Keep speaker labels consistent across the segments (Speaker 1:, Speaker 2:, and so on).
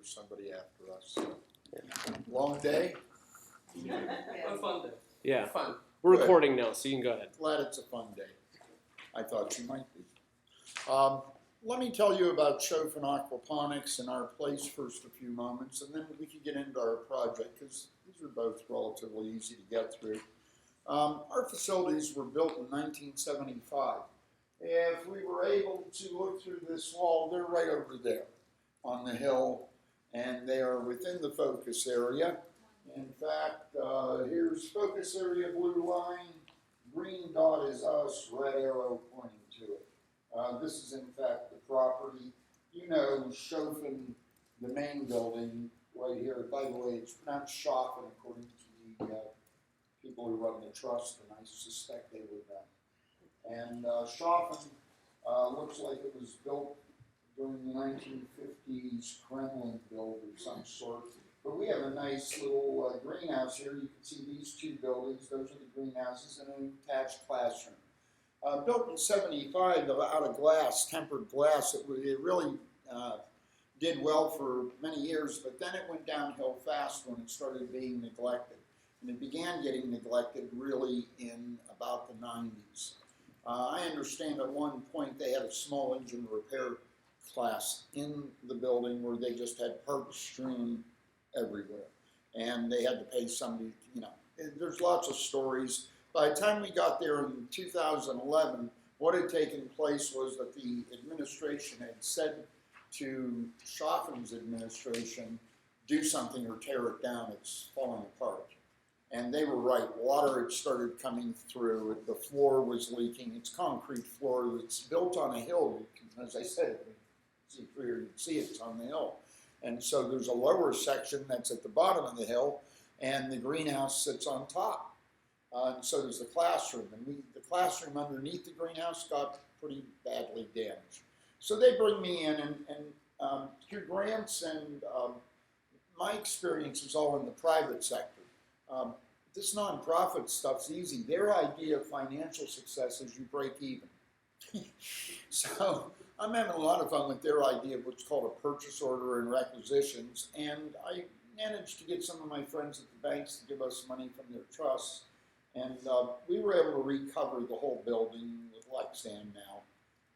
Speaker 1: there's somebody after us. So. Long day?
Speaker 2: A fun day.
Speaker 3: Yeah.
Speaker 2: Fun.
Speaker 3: We're
Speaker 1: Good.
Speaker 3: recording now, so you can go ahead.
Speaker 1: Glad it's a fun day. I thought you might be. Let me tell you about Choffin Aquaponics and our place first a few moments, and then we can get into our project, because these are both relatively easy to get through. Our facilities were built in 1975. If we were able to look through this wall, they're right over there on the hill, and they are within the focus area. In fact, here's focus area blue line, green dot is us, red arrow pointing to it. This is in fact the property. You know Choffin, the main building right here. By the way, it's pronounced Choffin according to the people who run the trust, and I suspect they would know. And Choffin looks like it was built during the 1950s Kremlin build of some sort. But we have a nice little greenhouse here. You can see these two buildings. Those are the greenhouses and an attached classroom. Built in 75 out of glass, tempered glass. It really did well for many years, but then it went downhill fast when it started being neglected. And it began getting neglected really in about the 90s. I understand at one point they had a small engine repair class in the building where they just had parts strewn everywhere. And they had to pay somebody, you know, there's lots of stories. By the time we got there in 2011, what had taken place was that the administration had said to Choffin's administration, do something or tear it down, it's falling apart. And they were right. Water had started coming through. The floor was leaking. It's concrete floor. It's built on a hill. As I said, you can see it's on the hill. And so there's a lower section that's at the bottom of the hill, and the greenhouse sits on top. And so does the classroom. And the classroom underneath the greenhouse got pretty badly damaged. So they bring me in, and through grants and my experience is all in the private sector. This nonprofit stuff's easy. Their idea of financial success is you break even. So I'm having a lot of fun with their idea of what's called a purchase order and requisitions. And I managed to get some of my friends at the banks to give us money from their trusts. And we were able to recover the whole building with Lexan now.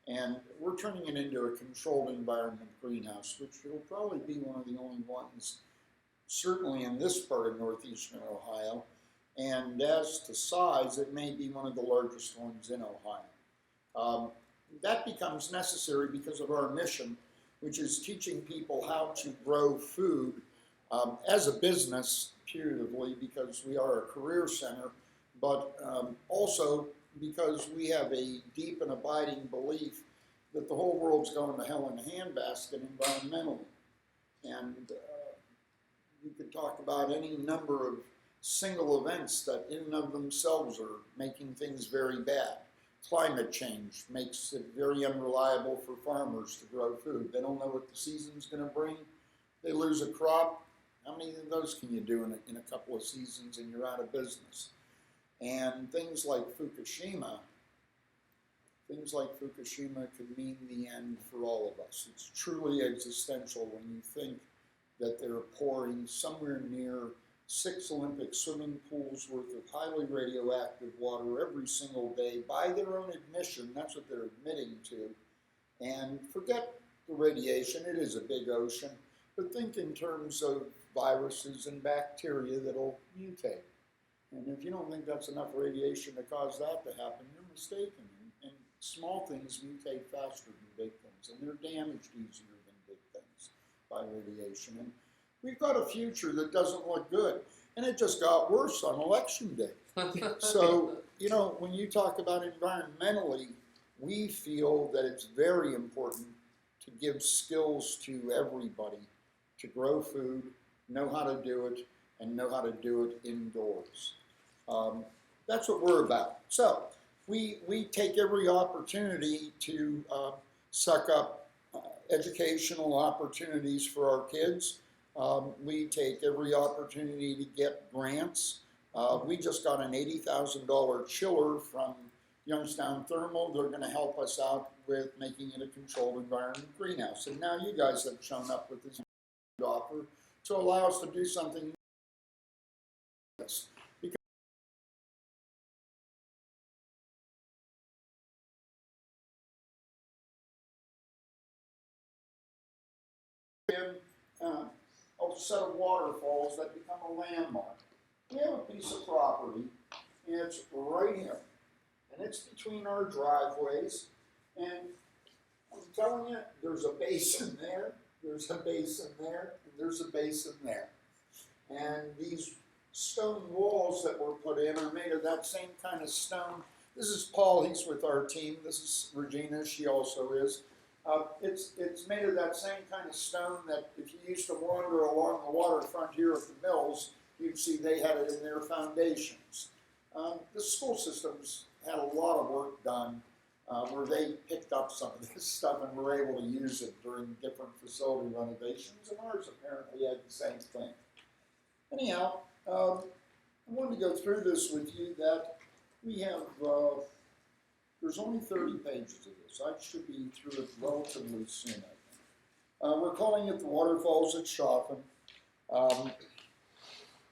Speaker 1: And we're turning it into a controlled environment greenhouse, which will probably be one of the only ones, certainly in this part of northeastern Ohio. And as to size, it may be one of the largest ones in Ohio. That becomes necessary because of our mission, which is teaching people how to grow food as a business, putatively, because we are a career center, but also because we have a deep and abiding belief that the whole world's going to hell in a handbasket environmentally. And you could talk about any number of single events that in and of themselves are making things very bad. Climate change makes it very unreliable for farmers to grow food. They don't know what the season's going to bring. They lose a crop. How many of those can you do in a couple of seasons and you're out of business? And things like Fukushima could mean the end for all of us. It's truly existential when you think that they're pouring somewhere near 6 Olympic swimming pools worth of highly radioactive water every single day by their own admission. That's what they're admitting to. And forget the radiation, it is a big ocean, but think in terms of viruses and bacteria that'll mutate. And if you don't think that's enough radiation to cause that to happen, you're mistaken. And small things mutate faster than big things, and they're damaged easier than big things by radiation. And we've got a future that doesn't look good, and it just got worse on election day. So, you know, when you talk about environmentally, we feel that it's very important to give skills to everybody to grow food, know how to do it, and know how to do it indoors. That's what we're about. So we take every opportunity to suck up educational opportunities for our kids. We take every opportunity to get grants. We just got an $80,000 chiller from Youngstown Thermal. They're going to help us out with making it a controlled environment greenhouse. And now you guys have shown up with this off to allow us to do something because a set of waterfalls that become a landmark. We have a piece of property, and it's right here, and it's between our driveways, and I'm telling you, there's a basin there, there's a basin there, and there's a basin there. And these stone walls that were put in are made of that same kind of stone. This is Paul, he's with our team. This is Regina, she also is. It's made of that same kind of stone that if you used to wander along the waterfront here at the mills, you'd see they had it in their foundations. The school systems had a lot of work done where they picked up some of this stuff and were able to use it during different facility renovations, and ours apparently had the same thing. Anyhow, I wanted to go through this with you that we have, there's only 30 pages of this. I should be through it relatively soon, I think. We're calling it the Waterfalls at Choffin.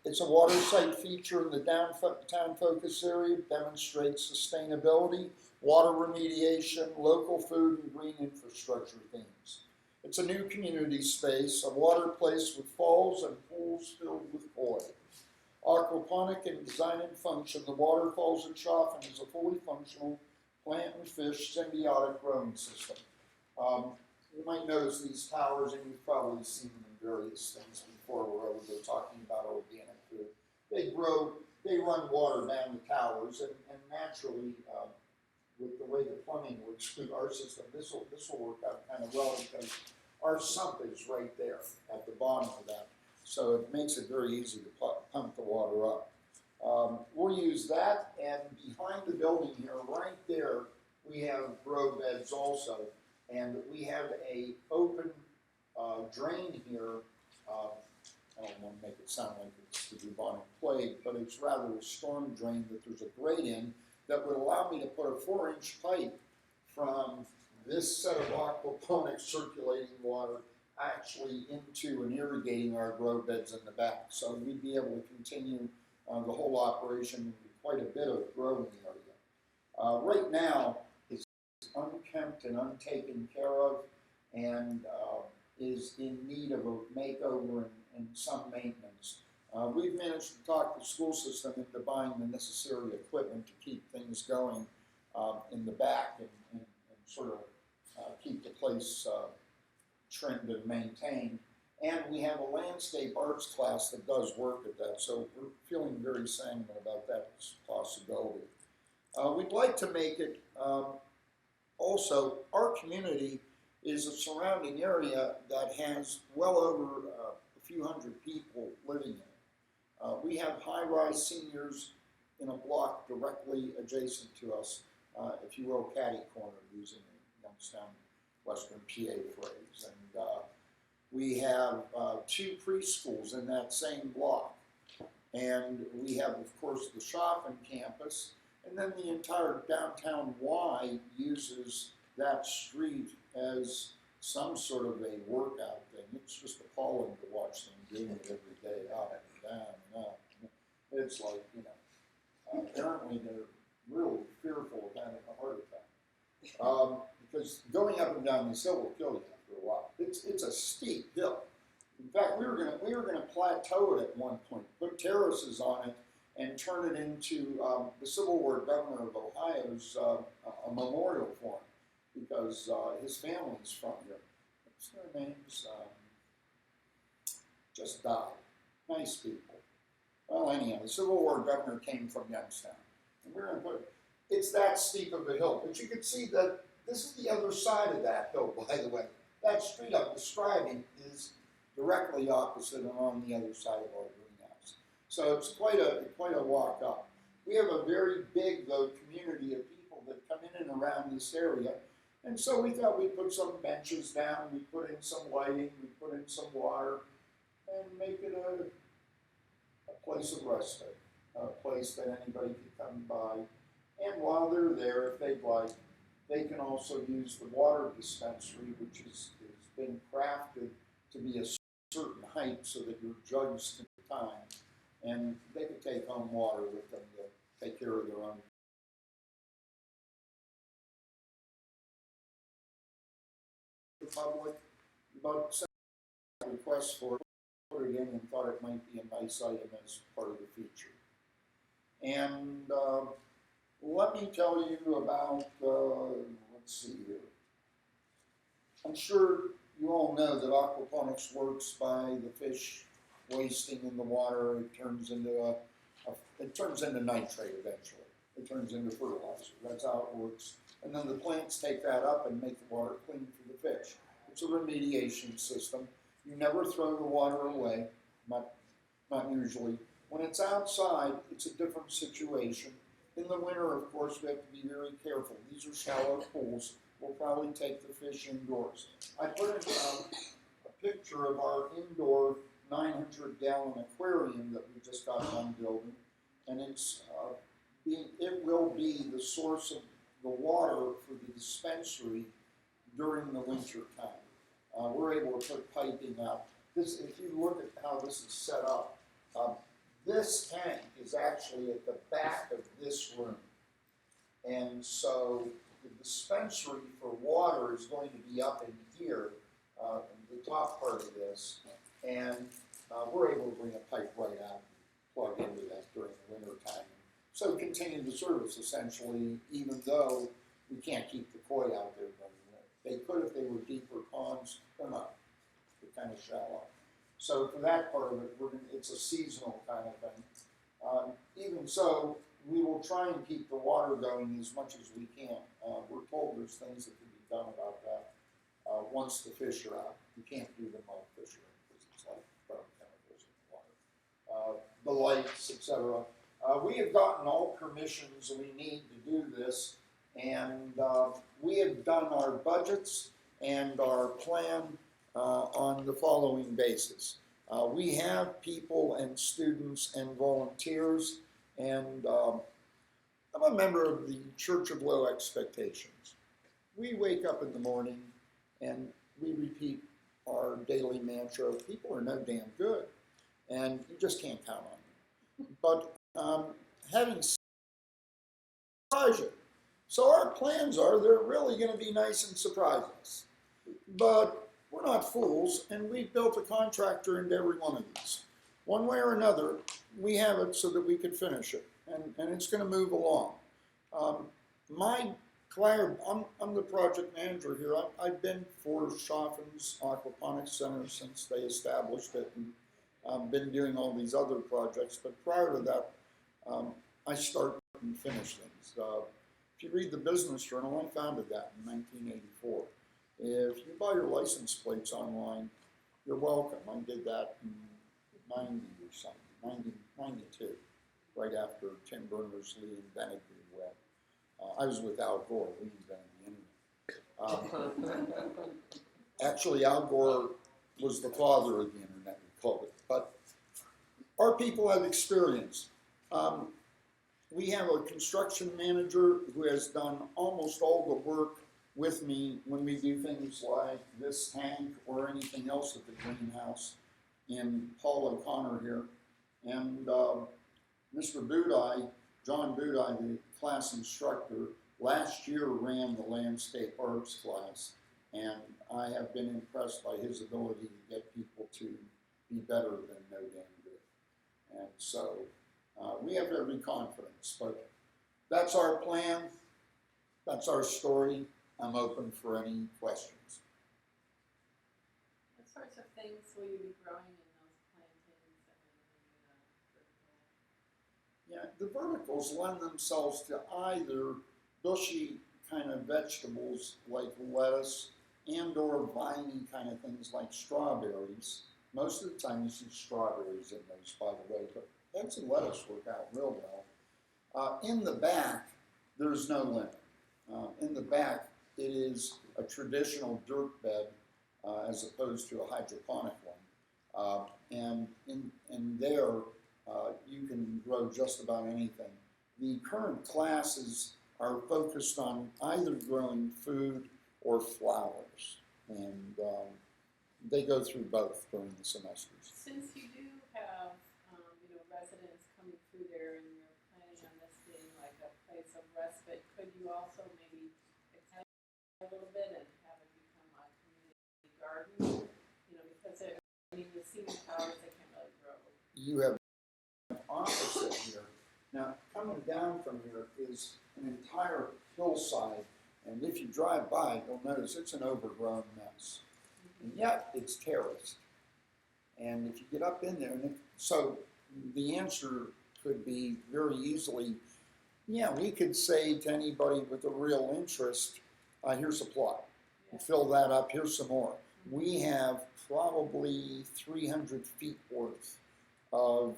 Speaker 1: It's a water site feature in the downtown focus area, demonstrates sustainability, water remediation, local food, and green infrastructure themes. It's a new community space, a water place with falls and pools filled with koi. Aquaponic in design and function, the Waterfalls at Choffin is a fully functional plant and fish symbiotic growing system. You might notice these towers, and you've probably seen them in various things before where we're talking about organic food. They run water down the towers, and naturally, with the way the plumbing works through our system, this will work out kind of well because our sump is right there at the bottom of that. So it makes it very easy to pump the water up. We'll use that, and behind the building here, right there, we have grow beds also. And we have a open drain here. I don't want to make it sound like it's the bubonic plague, but it's rather a storm drain that there's a grate in that would allow me to put a 4-inch pipe from this set of aquaponics circulating water actually into and irrigating our grow beds in the back. So we'd be able to continue the whole operation with quite a bit of growing area. Right now, it's unkempt and untaken care of and is in need of a makeover and some maintenance. We've managed to talk the school system into buying the necessary equipment to keep things going in the back and sort of keep the place trimmed and maintained. And we have a landscape arts class that does work at that, so we're feeling very sanguine about that possibility. We'd like to make it also, our community is a surrounding area that has well over a few hundred people living in it. We have high-rise seniors in a block directly adjacent to us, if you will, catty corner, using the Youngstown Western PA phrase. And we have 2 preschools in that same block. And we have, of course, the Choffin campus, and then the entire downtown Y uses that street as some sort of a workout thing. It's just appalling to watch them doing it every day, up and down and up. It's like, you know, apparently they're really fearful of having a heart attack. Because going up and down this hill will kill you after a while. It's a steep hill. In fact, we were gonna plateau it at one point, put terraces on it, and turn it into the Civil War governor of Ohio's a memorial for him, because his family's from here. What's their names? Just died. Nice people. Well, anyhow, the Civil War governor came from Youngstown, and we're going to put it. It's that steep of a hill, but you can see that this is the other side of that hill, by the way. That street I'm describing is directly opposite and on the other side of our greenhouse. So it's quite a walk up. We have a very big, though, community of people that come in and around this area. And so we thought we'd put some benches down, we put in some lighting, we put in some water, and make it a place of respite, a place that anybody could come by. And while they're there, if they'd like, they can also use the water dispensary, which has been crafted to be a certain height so that your jugs can time, and they could take home water with them to take care of their own. The public, but sent a request for it, put it in, and thought it might be a nice item as part of the feature. And let me tell you about, let's see here. I'm sure you all know that aquaponics works by the fish wasting in the water. It turns into nitrate eventually. It turns into fertilizer. That's how it works. And then the plants take that up and make the water clean for the fish. It's a remediation system. You never throw the water away, not usually. When it's outside, it's a different situation. In the winter, of course, we have to be very careful. These are shallow pools. We'll probably take the fish indoors. I put in a picture of our indoor 900-gallon aquarium that we just got done building, and it will be the source of the water for the dispensary during the winter time. We're able to put piping out. This, if you look at how this is set up, this tank is actually at the back of this room. And so the dispensary for water is going to be up in here, the top part of this. And we're able to bring a pipe right out and plug into that during the winter time. So continue the service essentially, even though we can't keep the koi out there during the winter. They could if they were deeper ponds. They're not. They're kind of shallow. So for that part of it, it's a seasonal kind of thing. Even so, we will try and keep the water going as much as we can. We're told there's things that can be done about that once the fish are out. You can't do them while the fish are in because it's like throwing chemicals in the water. The lights, etc. We have gotten all permissions we need to do this, and we have done our budgets and our plan on the following basis. We have people and students and volunteers, and I'm a member of the Church of Low Expectations. We wake up in the morning and we repeat our daily mantra, people are no damn good, and you just can't count on them. But having surprise you. So our plans are they're really going to be nice and surprise us. But we're not fools, and we've built a contractor into every one of these. One way or another, we have it so that we could finish it, and it's going to move along. I'm the project manager here. I've been for Choffin's Aquaponics Center since they established it, and I've been doing all these other projects. But prior to that, I start and finish things. If you read the Business Journal, I founded that in 1984. If you buy your license plates online, you're welcome. I did that in 90 or something, 92, right after Tim Berners-Lee invented the web. I was with Al Gore. We invented the internet. Actually, Al Gore was the father of the internet, we called it. But our people have experience. We have a construction manager who has done almost all the work with me when we do things like this tank or anything else at the greenhouse, and Paul O'Connor here. And Mr. Budai, John Budai, the class instructor, last year ran the landscape arts class, and I have been impressed by his ability to get people to be better than no damn good. And so we have every confidence, but that's our plan, that's our story. I'm open for any questions.
Speaker 3: What sorts of things will you be growing in those plantings that are in the vertical?
Speaker 1: Yeah, the verticals lend themselves to either bushy kind of vegetables like lettuce and or viney kind of things like strawberries. Most of the time you see strawberries in those, by the way, but eggs and lettuce work out real well. In the back, there's no limit. In the back, it is a traditional dirt bed as opposed to a hydroponic one. And in there, you can grow just about anything. The current classes are focused on either growing food or flowers. And They go through both during the semesters.
Speaker 3: Since you do have, residents coming through there and you're planning on this being like a place of respite, could you also maybe extend a little bit and have it become a community garden? Because the cedar towers, they can't really grow.
Speaker 1: You have an opposite here. Now, coming down from here is an entire hillside, and if you drive by, you'll notice it's an overgrown mess. And yet, it's terraced. And if you get up in there, so the answer could be very easily, yeah, we could say to anybody with a real interest, here's a plot.
Speaker 3: Yeah.
Speaker 1: Fill that up, here's some more. We have probably 300 feet worth of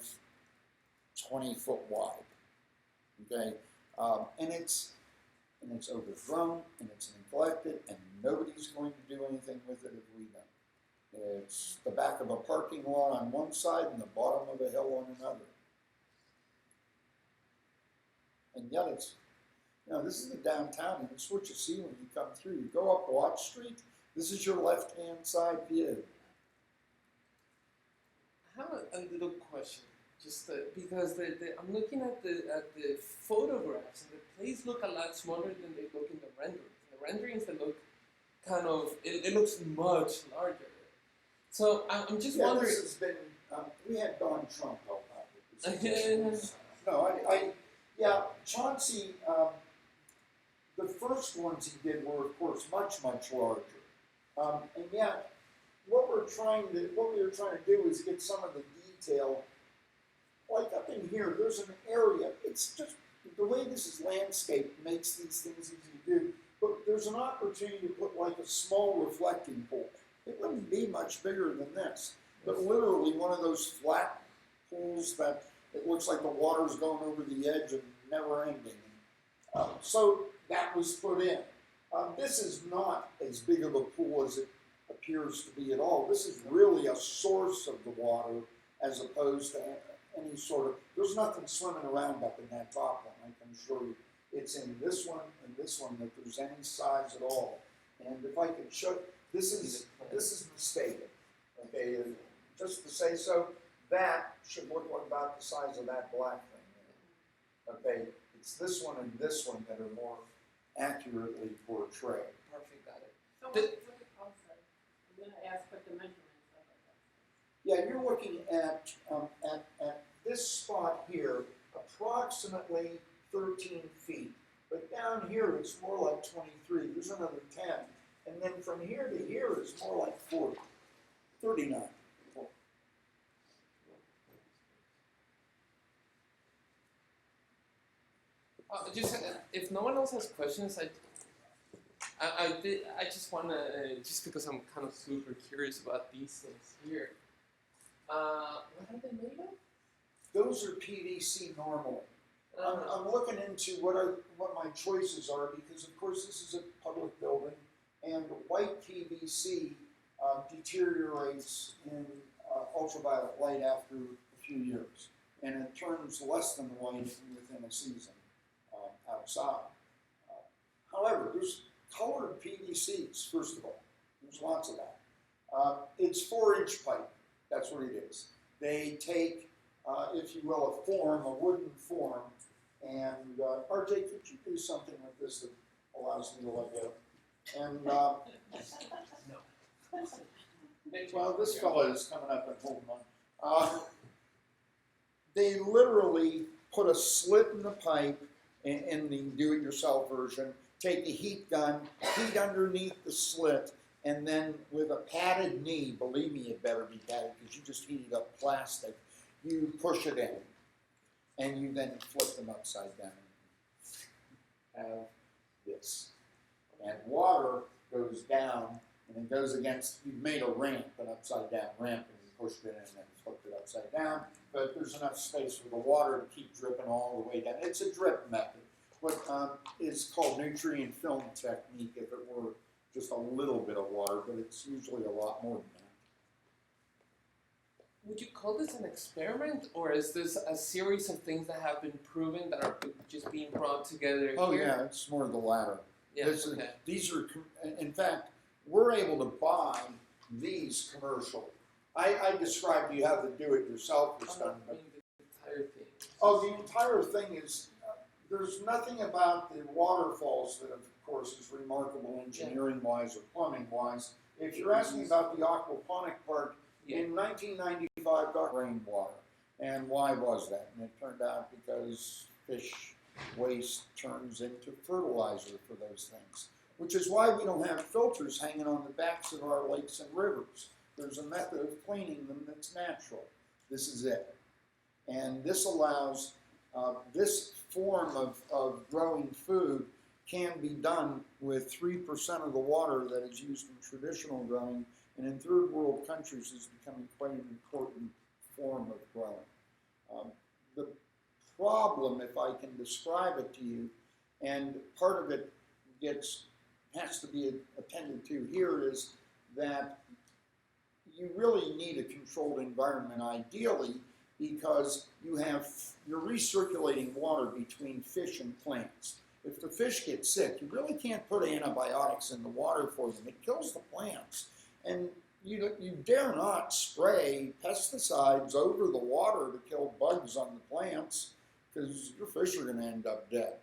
Speaker 1: 20-foot wide, okay? And it's overgrown, and it's neglected, and nobody's going to do anything with it if we don't. It's the back of a parking lot on one side and the bottom of a hill on another. And yet it's, this is the downtown, and it's what you see when you come through. You go up Watt Street, this is your left-hand side view.
Speaker 2: I have a little question, just because I'm looking at the photographs, and the plays look a lot smaller than they look in the renderings. The renderings, they look kind of, it looks much larger. So I'm just wondering.
Speaker 1: This has been, we had Don Trump help out with this. No, Chauncey, the first ones he did were, of course, much, much larger. And yet, what we were trying to do is get some of the detail, like up in here, there's an area, it's just, the way this is landscaped makes these things easy to do, but there's an opportunity to put like a small reflecting pool. It wouldn't be much bigger than this, but literally one of those flat pools that it looks like the water's going over the edge and never ending. So that was put in. This is not as big of a pool as it appears to be at all. This is really a source of the water as opposed to any sort of, there's nothing swimming around up in that top one, I can assure you. It's in this one and this one that there's any size at all. And if I could show, this is mistaken, okay? Just to say so, that should look like about the size of that black thing there, okay? It's this one and this one that are more accurately portrayed.
Speaker 2: Perfect, got it.
Speaker 3: So what also, I'm going to ask what the measurements of it.
Speaker 1: Yeah, you're looking at this spot here, approximately 13 feet. But down here, it's more like 23. There's another 10. And then from here to here, it's more like 40. 39.
Speaker 2: Just if no one else has questions, I just want to, just because I'm kind of super curious about these things here. What are they made of?
Speaker 1: Those are PVC normally. I'm looking into what my choices are because, of course, this is a public building, and white PVC deteriorates in ultraviolet light after a few years, and it turns less than white within a season outside. However, there's colored PVCs, first of all. There's lots of that. It's 4-inch pipe. That's what it is. They take, if you will, a wooden form, and RJ, could you do something with this that allows me to let go? And,
Speaker 2: No.
Speaker 1: well, this fellow is coming up and holding on. They literally put a slit in the pipe in the do-it-yourself version, take a heat gun, heat underneath the slit, and then with a padded knee, believe me, it better be padded because you just heated up plastic, you push it in, and you then flip them upside down. Have this. And water goes down, and it goes against, you've made a ramp, an upside down ramp, and you pushed it in and then flipped it upside down, but there's enough space for the water to keep dripping all the way down. It's a drip method. What is called nutrient film technique if it were just a little bit of water, but it's usually a lot more than that.
Speaker 2: Would you call this an experiment, or is this a series of things that have been proven that are just being brought together
Speaker 1: Oh
Speaker 2: here?
Speaker 1: yeah, it's more the latter.
Speaker 2: Yeah, okay.
Speaker 1: These are, in fact, we're able to buy these commercially. I described to you how the do-it-yourself is done.
Speaker 2: I mean, the entire thing.
Speaker 1: Oh, the entire thing is, there's nothing about the waterfalls that, of course, is remarkable engineering-wise or plumbing-wise. If you're asking about the aquaponic part, in 1995, got rainwater. And why was that? And it turned out because fish waste turns into fertilizer for those things, which is why we don't have filters hanging on the backs of our lakes and rivers. There's a method of cleaning them that's natural. This is it. And this allows, this form of growing food can be done with 3% of the water that is used in traditional growing, and in third world countries is becoming quite an important form of growing. The problem, if I can describe it to you, and part of it has to be attended to here, is that you really need a controlled environment, ideally, because you're recirculating water between fish and plants. If the fish get sick, you really can't put antibiotics in the water for them. It kills the plants. And you dare not spray pesticides over the water to kill bugs on the plants, because your fish are going to end up dead.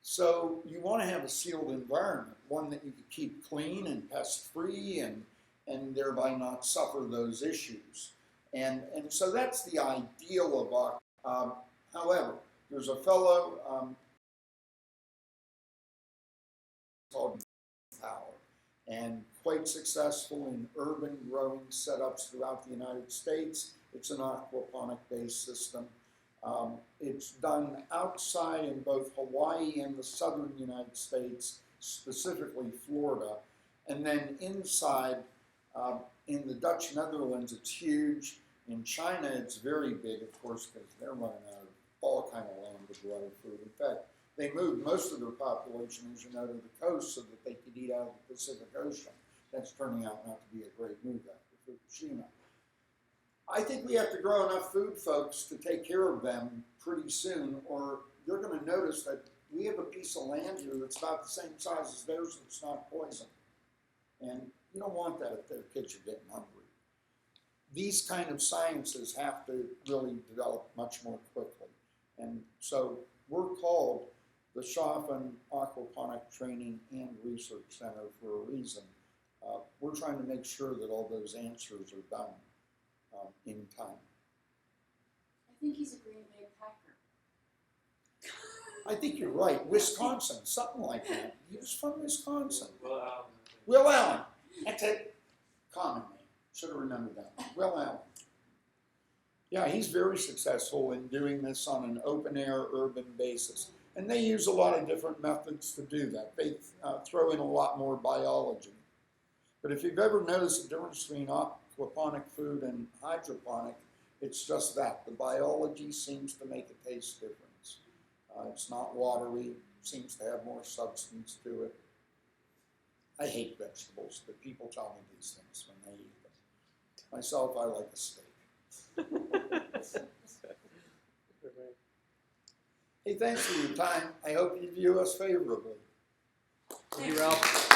Speaker 1: So you want to have a sealed environment, one that you can keep clean and pest-free and thereby not suffer those issues. And so that's the ideal of however, there's a fellow called Power, and quite successful in urban growing setups throughout the United States. It's an aquaponic-based system. It's done outside in both Hawaii and the southern United States, specifically Florida, and then inside in the Dutch Netherlands, it's huge. In China, it's very big, of course, because they're running out of all kind of land to grow food. In fact, they moved most of their population, as you know, to the coast so that they could eat out of the Pacific Ocean. That's turning out not to be a great move after Fukushima. I think we have to grow enough food, folks, to take care of them pretty soon, or you're going to notice that we have a piece of land here that's about the same size as theirs and it's not poisoned. And you don't want that if their kids are getting hungry. These kind of sciences have to really develop much more quickly. And so we're called the Choffin Aquaponic Training and Research Center for a reason. We're trying to make sure that all those answers are done in time.
Speaker 4: I think he's a Green Bay Packer.
Speaker 1: I think you're right. Wisconsin, something like that. He was from Wisconsin.
Speaker 5: Well,
Speaker 1: Will Allen. That's it. Common name. Should have remembered that. Will Allen. Yeah, he's very successful in doing this on an open-air urban basis. And they use a lot of different methods to do that. They throw in a lot more biology. But if you've ever noticed the difference between aquaponic food and hydroponic, it's just that. The biology seems to make a taste difference. It's not watery, seems to have more substance to it. I hate vegetables, but people tell me these things when they eat them. Myself, I like a steak. Hey, thanks for your time. I hope you view us favorably.
Speaker 5: thank you, Ralph.